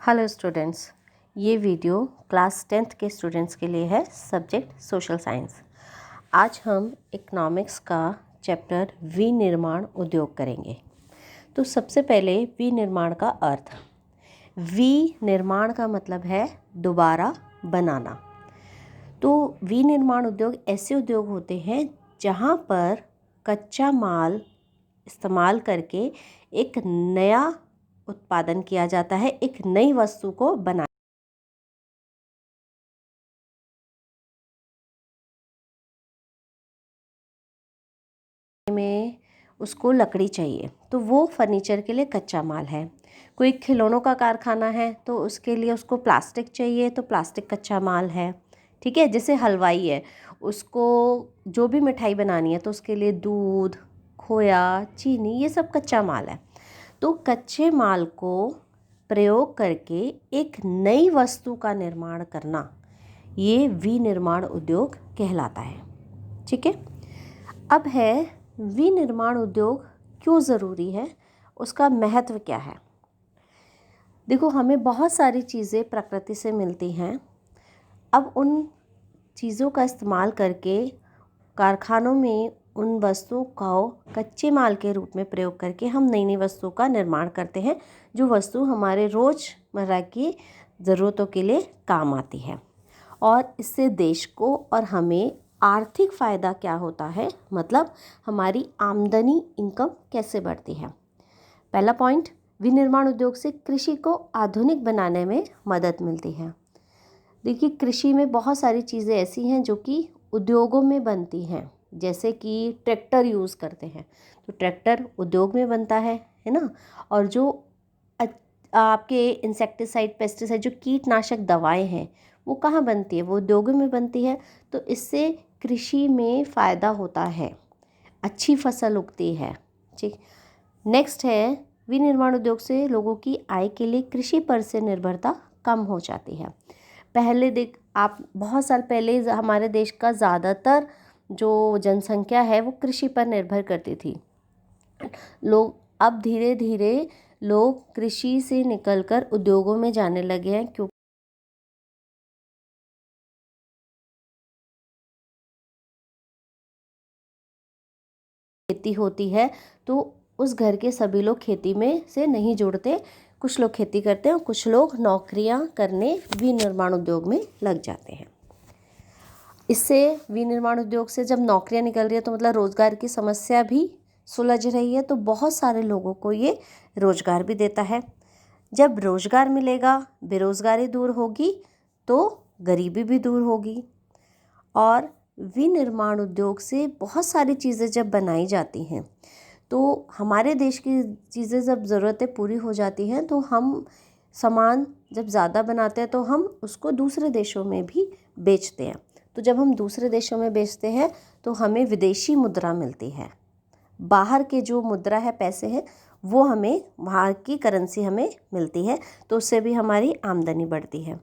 Hello students, ये video class 10th के students के लिए है, सब्जेक्ट सोशल साइंस। आज हम इकोनॉमिक्स का चैप्टर विनिर्माण उद्योग करेंगे। तो सबसे पहले विनिर्माण का अर्थ। विनिर्माण का मतलब है दोबारा बनाना। तो विनिर्माण उद्योग ऐसे उद्योग होते हैं जहाँ पर कच्चा माल इस्तेमाल करके एक नया उत्पादन किया जाता है, एक नई वस्तु को बनाने में उसको लकड़ी चाहिए, तो वो फर्नीचर के लिए कच्चा माल है। कोई खिलौनों का कारखाना है तो उसके लिए उसको प्लास्टिक चाहिए, तो प्लास्टिक कच्चा माल है। ठीक है, जैसे हलवाई है, उसको जो भी मिठाई बनानी है तो उसके लिए दूध, खोया, चीनी, ये सब कच्चा माल है। तो कच्चे माल को प्रयोग करके एक नई वस्तु का निर्माण करना, ये विनिर्माण उद्योग कहलाता है। ठीक है, अब है विनिर्माण उद्योग क्यों ज़रूरी है, उसका महत्व क्या है। देखो, हमें बहुत सारी चीज़ें प्रकृति से मिलती हैं। अब उन चीज़ों का इस्तेमाल करके कारखानों में उन वस्तुओं को कच्चे माल के रूप में प्रयोग करके हम नई नई वस्तुओं का निर्माण करते हैं, जो वस्तु हमारे रोज़मर्रा की ज़रूरतों के लिए काम आती है। और इससे देश को और हमें आर्थिक फ़ायदा क्या होता है, मतलब हमारी आमदनी, इनकम कैसे बढ़ती है। पहला पॉइंट, विनिर्माण उद्योग से कृषि को आधुनिक बनाने में मदद मिलती है। देखिए, कृषि में बहुत सारी चीज़ें ऐसी हैं जो कि उद्योगों में बनती हैं, जैसे कि ट्रैक्टर यूज़ करते हैं, तो ट्रैक्टर उद्योग में बनता है ना। और जो आपके इंसेक्टिसाइड, पेस्टिसाइड, जो कीटनाशक दवाएं हैं, वो कहाँ बनती है, वो उद्योगों में बनती है। तो इससे कृषि में फ़ायदा होता है, अच्छी फसल उगती है। ठीक, नेक्स्ट है, विनिर्माण उद्योग से लोगों की आय के लिए कृषि पर से निर्भरता कम हो जाती है। पहले आप बहुत साल पहले हमारे देश का ज़्यादातर जो जनसंख्या है वो कृषि पर निर्भर करती थी। अब धीरे धीरे लोग कृषि से निकलकर उद्योगों में जाने लगे हैं, क्योंकि खेती होती है तो उस घर के सभी लोग खेती में से नहीं जुड़ते। कुछ लोग खेती करते हैं और कुछ लोग नौकरियां करने विनिर्माण उद्योग में लग जाते हैं। इससे विनिर्माण उद्योग से जब नौकरियां निकल रही है तो मतलब रोज़गार की समस्या भी सुलझ रही है, तो बहुत सारे लोगों को ये रोज़गार भी देता है। जब रोज़गार मिलेगा, बेरोज़गारी दूर होगी, तो गरीबी भी दूर होगी। और विनिर्माण उद्योग से बहुत सारी चीज़ें जब बनाई जाती हैं तो हमारे देश की चीज़ें जब ज़रूरतें पूरी हो जाती हैं तो हम सामान जब ज़्यादा बनाते हैं तो हम उसको दूसरे देशों में भी बेचते हैं। तो जब हम दूसरे देशों में बेचते हैं तो हमें विदेशी मुद्रा मिलती है। बाहर के जो मुद्रा है, पैसे हैं, वो हमें, वहाँ की करेंसी हमें मिलती है, तो उससे भी हमारी आमदनी बढ़ती है।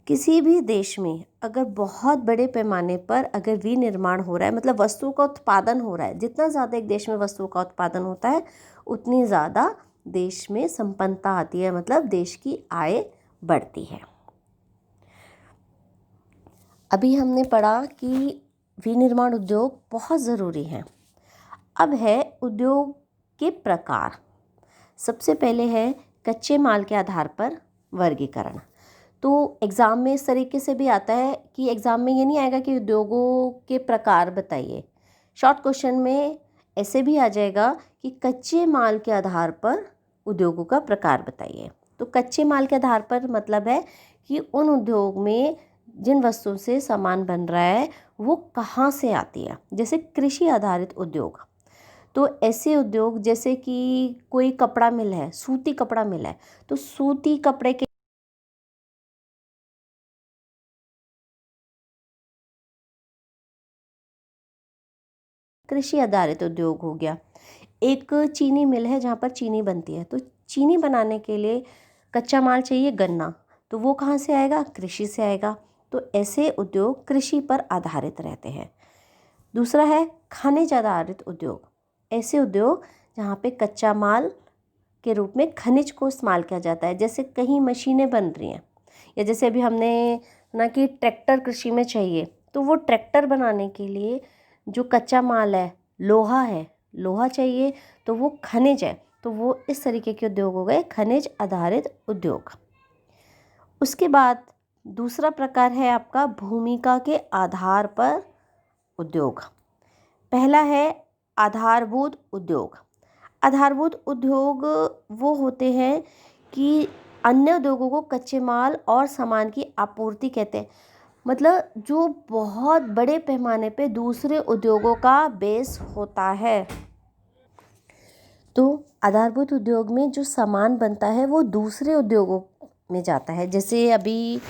किसी भी देश में अगर बहुत बड़े पैमाने पर अगर विनिर्माण हो रहा है, मतलब वस्तुओं का उत्पादन हो रहा है, जितना ज़्यादा एक देश में वस्तुओं का उत्पादन होता है उतनी ज़्यादा देश में संपन्नता आती है, मतलब देश की आय बढ़ती है। अभी हमने पढ़ा कि विनिर्माण उद्योग बहुत ज़रूरी हैं। अब है उद्योग के प्रकार। सबसे पहले है कच्चे माल के आधार पर वर्गीकरण। तो एग्ज़ाम में इस तरीके से भी आता है कि एग्ज़ाम में ये नहीं आएगा कि उद्योगों के प्रकार बताइए। शॉर्ट क्वेश्चन में ऐसे भी आ जाएगा कि कच्चे माल के आधार पर उद्योगों का प्रकार बताइए। तो कच्चे माल के आधार पर मतलब है कि उन उद्योग में जिन वस्तुओं से सामान बन रहा है वो कहाँ से आती है। जैसे कृषि आधारित उद्योग, तो ऐसे उद्योग जैसे कि कोई कपड़ा मिल है, सूती कपड़ा मिल है, तो सूती कपड़े के कृषि आधारित उद्योग हो गया। एक चीनी मिल है जहाँ पर चीनी बनती है, तो चीनी बनाने के लिए कच्चा माल चाहिए, गन्ना, तो वो कहाँ से आएगा, कृषि से आएगा। तो ऐसे उद्योग कृषि पर आधारित रहते हैं। दूसरा है खनिज आधारित उद्योग। ऐसे उद्योग जहाँ पे कच्चा माल के रूप में खनिज को इस्तेमाल किया जाता है। जैसे कहीं मशीनें बन रही हैं, या जैसे अभी हमने ना कि ट्रैक्टर कृषि में चाहिए, तो वो ट्रैक्टर बनाने के लिए जो कच्चा माल है, लोहा चाहिए, तो वो खनिज है। तो वो इस तरीके के उद्योग हो गए खनिज आधारित उद्योग। उसके बाद दूसरा प्रकार है आपका भूमिका के आधार पर उद्योग। पहला है आधारभूत उद्योग। आधारभूत उद्योग वो होते हैं कि अन्य उद्योगों को कच्चे माल और सामान की आपूर्ति कहते हैं। मतलब जो बहुत बड़े पैमाने पे दूसरे उद्योगों का बेस होता है। तो आधारभूत उद्योग में जो सामान बनता है वो दूसरे उद्योगों में जाता है। जैसे अभी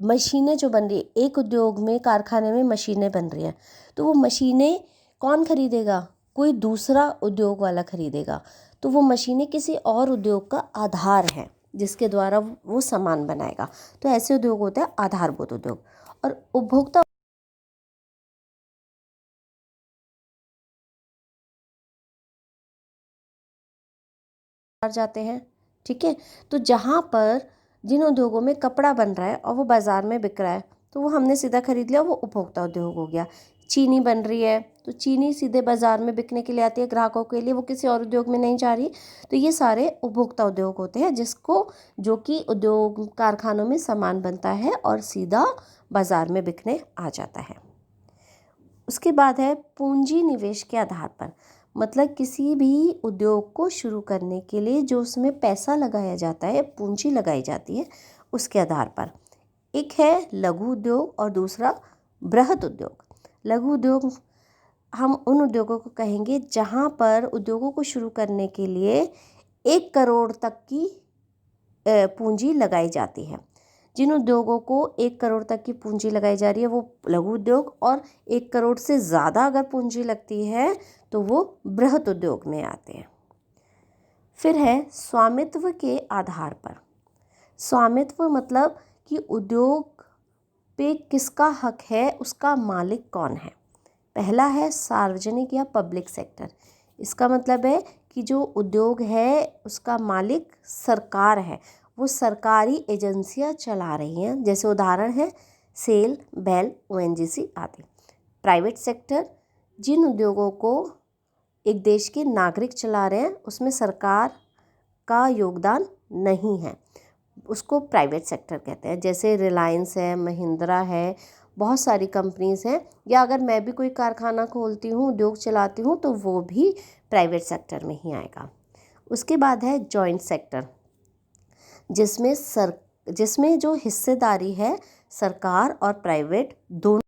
मशीनें जो बन रही है, एक उद्योग में, कारखाने में मशीनें बन रही हैं, तो वो मशीनें कौन खरीदेगा? कोई दूसरा उद्योग वाला खरीदेगा। तो वो मशीनें किसी और उद्योग का आधार है जिसके द्वारा वो सामान बनाएगा। तो ऐसे उद्योग होते हैं आधारभूत उद्योग। और उपभोक्ता जाते हैं, ठीक है। तो जहाँ पर जिन उद्योगों में कपड़ा बन रहा है और वो बाज़ार में बिक रहा है, तो वो हमने सीधा खरीद लिया, वो उपभोक्ता उद्योग हो गया। चीनी बन रही है, तो चीनी सीधे बाज़ार में बिकने के लिए आती है ग्राहकों के लिए, वो किसी और उद्योग में नहीं जा रही। तो ये सारे उपभोक्ता उद्योग होते हैं जो कि उद्योग कारखानों में सामान बनता है और सीधा बाज़ार में बिकने आ जाता है। उसके बाद है पूंजी निवेश के आधार पर। मतलब किसी भी उद्योग को शुरू करने के लिए जो उसमें पैसा लगाया जाता है, पूंजी लगाई जाती है, उसके आधार पर। एक है लघु उद्योग और दूसरा बृहत उद्योग। लघु उद्योग हम उन उद्योगों को कहेंगे जहाँ पर उद्योगों को शुरू करने के लिए 1 करोड़ तक की पूंजी लगाई जाती है। जिन उद्योगों को 1 करोड़ तक की पूंजी लगाई जा रही है वो लघु उद्योग, और 1 करोड़ से ज़्यादा अगर पूंजी लगती है तो वो बृहत उद्योग में आते हैं। फिर है स्वामित्व के आधार पर। स्वामित्व मतलब कि उद्योग पे किसका हक है, उसका मालिक कौन है। पहला है सार्वजनिक या पब्लिक सेक्टर। इसका मतलब है कि जो उद्योग है उसका मालिक सरकार है, वो सरकारी एजेंसियां चला रही हैं। जैसे उदाहरण है सेल, बेल, ओएनजीसी आदि। प्राइवेट सेक्टर, जिन उद्योगों को एक देश के नागरिक चला रहे हैं उसमें सरकार का योगदान नहीं है, उसको प्राइवेट सेक्टर कहते हैं। जैसे रिलायंस है, महिंद्रा है, बहुत सारी कंपनीज हैं। या अगर मैं भी कोई कारखाना खोलती हूँ, उद्योग चलाती हूँ, तो वो भी प्राइवेट सेक्टर में ही आएगा। उसके बाद है जॉइंट सेक्टर, जिसमें जो हिस्सेदारी है सरकार और प्राइवेट दोनों।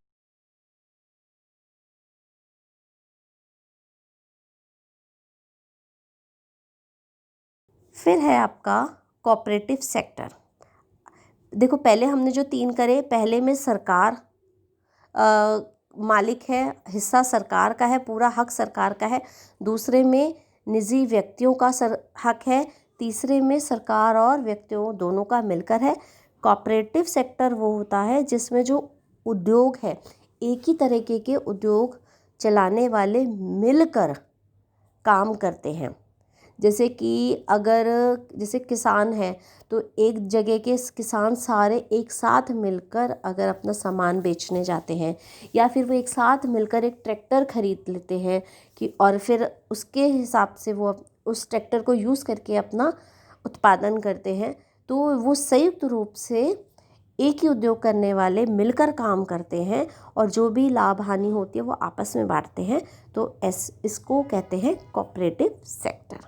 फिर है आपका कोऑपरेटिव सेक्टर। देखो पहले हमने जो 3 करे, पहले में सरकार मालिक है, हिस्सा सरकार का है, पूरा हक सरकार का है। दूसरे में निजी व्यक्तियों का हक है। तीसरे में सरकार और व्यक्तियों दोनों का मिलकर है। कोऑपरेटिव सेक्टर वो होता है जिसमें जो उद्योग है, एक ही तरीके के उद्योग चलाने वाले मिलकर काम करते हैं। जैसे कि अगर जैसे किसान है तो एक जगह के किसान सारे एक साथ मिलकर अगर अपना सामान बेचने जाते हैं, या फिर वो एक साथ मिलकर एक ट्रैक्टर खरीद लेते हैं कि और फिर उसके हिसाब से वो उस ट्रैक्टर को यूज़ करके अपना उत्पादन करते हैं, तो वो संयुक्त रूप से एक ही उद्योग करने वाले मिलकर काम करते हैं और जो भी लाभ हानि होती है वो आपस में बांटते हैं। तो इसको कहते हैं कोऑपरेटिव सेक्टर।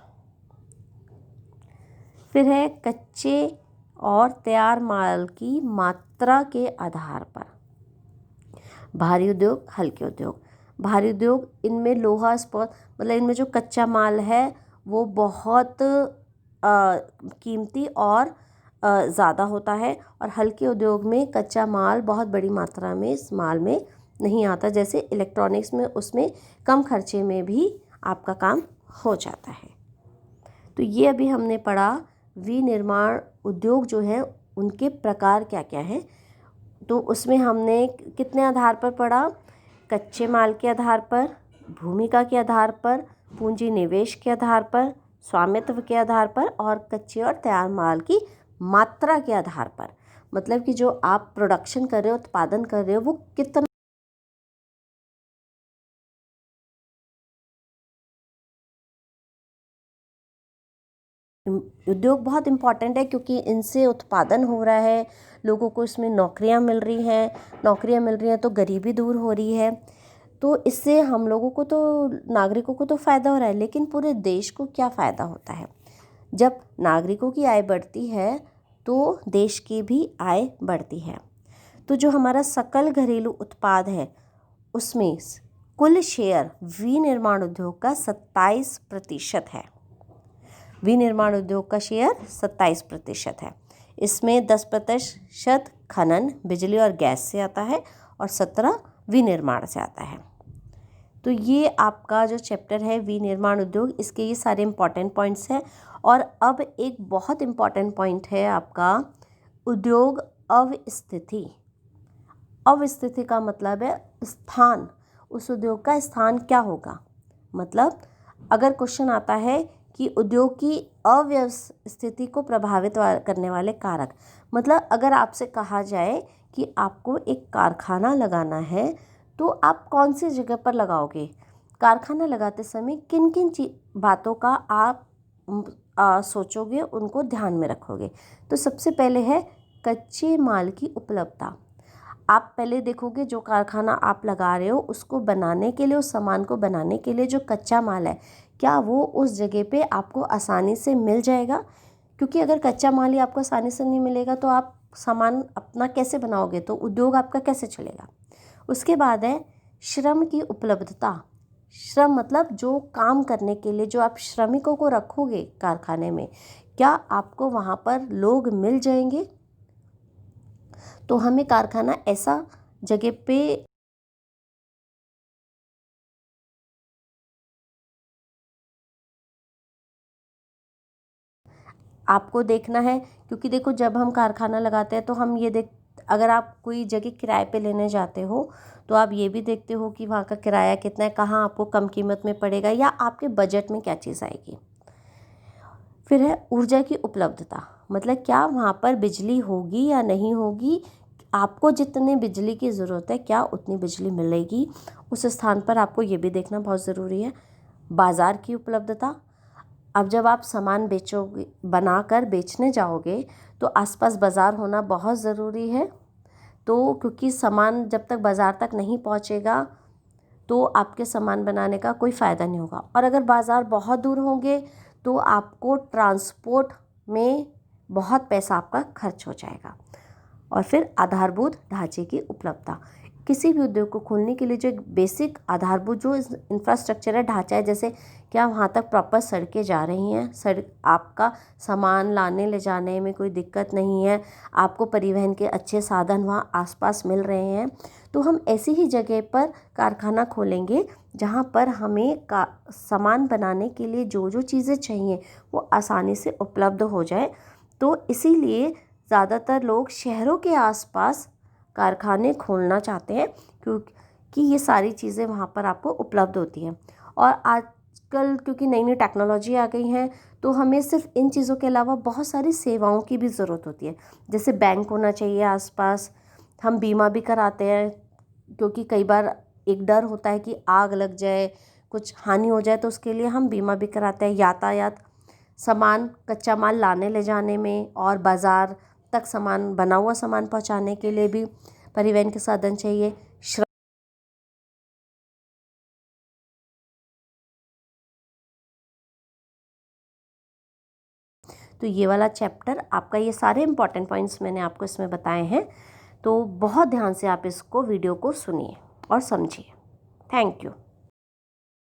फिर है कच्चे और तैयार माल की मात्रा के आधार पर। भारी उद्योग, हल्के उद्योग। भारी उद्योग, इनमें लोहा इस्पात, मतलब इनमें जो कच्चा माल है वो बहुत कीमती और ज़्यादा होता है। और हल्के उद्योग में कच्चा माल बहुत बड़ी मात्रा में इस माल में नहीं आता। जैसे इलेक्ट्रॉनिक्स में, उसमें कम खर्चे में भी आपका काम हो जाता है। तो ये अभी हमने पढ़ा विनिर्माण उद्योग जो है उनके प्रकार क्या क्या हैं। तो उसमें हमने कितने आधार पर पढ़ा? कच्चे माल के आधार पर, भूमिका के आधार पर, पूंजी निवेश के आधार पर, स्वामित्व के आधार पर और कच्चे और तैयार माल की मात्रा के आधार पर। मतलब कि जो आप प्रोडक्शन कर रहे हो, उत्पादन कर रहे हो, वो कितना। उद्योग बहुत इम्पॉर्टेंट है क्योंकि इनसे उत्पादन हो रहा है, लोगों को इसमें नौकरियां मिल रही हैं तो गरीबी दूर हो रही है। तो इससे हम लोगों को तो, नागरिकों को तो फ़ायदा हो रहा है, लेकिन पूरे देश को क्या फ़ायदा होता है? जब नागरिकों की आय बढ़ती है तो देश की भी आय बढ़ती है। तो जो हमारा सकल घरेलू उत्पाद है उसमें कुल शेयर विनिर्माण उद्योग का 27% है। विनिर्माण उद्योग का शेयर 27% है। इसमें 10% खनन, बिजली और गैस से आता है और 17 विनिर्माण से आता है। तो ये आपका जो चैप्टर है विनिर्माण उद्योग, इसके ये सारे इम्पॉर्टेंट पॉइंट्स हैं। और अब एक बहुत इम्पॉर्टेंट पॉइंट है आपका उद्योग अवस्थिति। अवस्थिति का मतलब है स्थान, उस उद्योग का स्थान क्या होगा। मतलब अगर क्वेश्चन आता है कि उद्योग की अव्यवस्थिति को प्रभावित करने वाले कारक, मतलब अगर आपसे कहा जाए कि आपको एक कारखाना लगाना है तो आप कौन सी जगह पर लगाओगे, कारखाना लगाते समय किन किन बातों का आप सोचोगे, उनको ध्यान में रखोगे। तो सबसे पहले है कच्चे माल की उपलब्धता। आप पहले देखोगे जो कारखाना आप लगा रहे हो उसको बनाने के लिए, उस सामान को बनाने के लिए जो कच्चा माल है, क्या वो उस जगह पे आपको आसानी से मिल जाएगा? क्योंकि अगर कच्चा माल ही आपको आसानी से नहीं मिलेगा तो आप सामान अपना कैसे बनाओगे, तो उद्योग आपका कैसे चलेगा। उसके बाद है श्रम की उपलब्धता। श्रम मतलब जो काम करने के लिए जो आप श्रमिकों को रखोगे कारखाने में, क्या आपको वहाँ पर लोग मिल जाएंगे। तो हमें कारखाना ऐसा जगह पे आपको देखना है, क्योंकि देखो जब हम कारखाना लगाते हैं तो हम ये देख, अगर आप कोई जगह किराए पे लेने जाते हो तो आप ये भी देखते हो कि वहाँ का किराया कितना है, कहाँ आपको कम कीमत में पड़ेगा या आपके बजट में क्या चीज़ आएगी। फिर है ऊर्जा की उपलब्धता, मतलब क्या वहाँ पर बिजली होगी या नहीं होगी, आपको जितने बिजली की ज़रूरत है क्या उतनी बिजली मिलेगी उस स्थान पर, आपको ये भी देखना बहुत ज़रूरी है। बाज़ार की उपलब्धता, अब जब आप सामान बेचोगे, बनाकर बेचने जाओगे तो आसपास बाज़ार होना बहुत ज़रूरी है। तो क्योंकि सामान जब तक बाज़ार तक नहीं पहुंचेगा तो आपके सामान बनाने का कोई फ़ायदा नहीं होगा। और अगर बाज़ार बहुत दूर होंगे तो आपको ट्रांसपोर्ट में बहुत पैसा आपका खर्च हो जाएगा। और फिर आधारभूत ढांचे की उपलब्धता, किसी भी उद्योग को खोलने के लिए जो एक बेसिक आधारभूत जो इंफ्रास्ट्रक्चर है, ढांचा है, जैसे क्या वहाँ तक प्रॉपर सड़कें जा रही हैं, सड़क आपका सामान लाने ले जाने में कोई दिक्कत नहीं है, आपको परिवहन के अच्छे साधन वहाँ आसपास मिल रहे हैं, तो हम ऐसी ही जगह पर कारखाना खोलेंगे जहाँ पर हमें सामान बनाने के लिए जो जो चीज़ें चाहिए वो आसानी से उपलब्ध हो जाए। तो इसीलिए ज़्यादातर लोग शहरों के आसपास कारखाने खोलना चाहते हैं क्योंकि ये सारी चीज़ें वहाँ पर आपको उपलब्ध होती हैं। और आजकल क्योंकि नई नई टेक्नोलॉजी आ गई हैं तो हमें सिर्फ इन चीज़ों के अलावा बहुत सारी सेवाओं की भी ज़रूरत होती है। जैसे बैंक होना चाहिए आसपास, हम बीमा भी कराते हैं क्योंकि कई बार एक डर होता है कि आग लग जाए, कुछ हानि हो जाए, तो उसके लिए हम बीमा भी कराते हैं। यातायात, सामान, कच्चा माल लाने ले जाने में और बाज़ार तक सामान, बना हुआ सामान पहुंचाने के लिए भी परिवहन के साधन चाहिए। तो ये वाला चैप्टर आपका, ये सारे इंपॉर्टेंट पॉइंट्स मैंने आपको इसमें बताए हैं, तो बहुत ध्यान से आप इसको वीडियो को सुनिए और समझिए। Thank you.